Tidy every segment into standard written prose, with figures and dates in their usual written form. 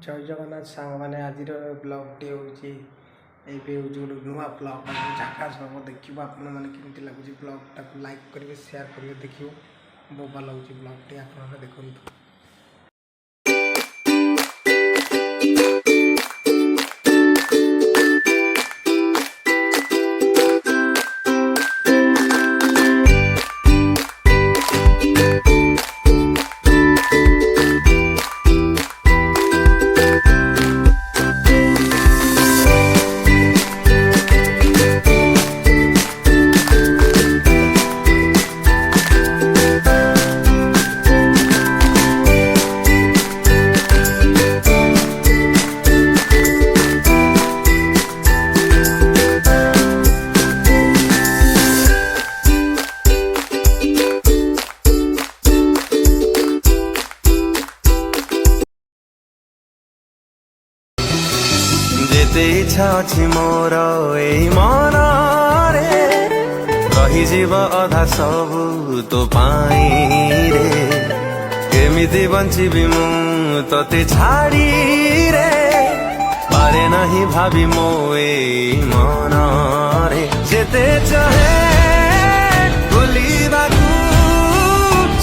ଜୟ ଜଗନ୍ନାଥ ସାଙ୍ଗମାନେ ଆଜିର ବ୍ଲଗ୍ଟି ହେଉଛି ଏବେ ହେଉଛି ଗୋଟେ ନୂଆ ବ୍ଲଗ୍ ଝାକାସ ହେବ ଦେଖିବ ଆପଣମାନେ କେମିତି ଲାଗୁଛି ବ୍ଲଗ୍ଟାକୁ ଲାଇକ୍ କରିବେ ସେୟାର କରିବେ ଦେଖିବ ବୋବା ଲାଗୁଛି ବ୍ଲଗ୍ଟି ଆପଣମାନେ ଦେଖନ୍ତୁ। যেতে ইচ্ছা ଅଛି ମୋର ଏଇ ମନରେ ରହିଯିବ ଅଧା ସବୁ ତୋ ପାଇଁ ରେ କେମିତି ବଞ୍ଚିବି ମୁଁ ତତେ ଛାଡ଼ିରେ ପାରେ ନାହିଁ ଭାବି ମୋ ଏଇ ମନରେ ଯେତେ ଚାହେଁ ଭୁଲିବାକୁ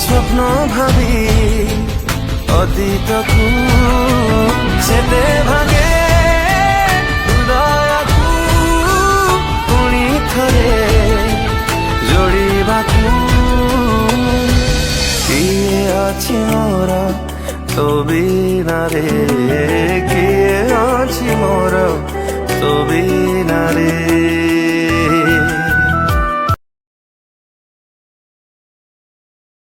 ସ୍ୱପ୍ନ ଭାବି ଅତୀତକୁ ସେତେ ଭାଙ୍ଗେ जोड़ीबाकू किए अछि मोर तो बिना रे किए अछि मोर तो बिना रे।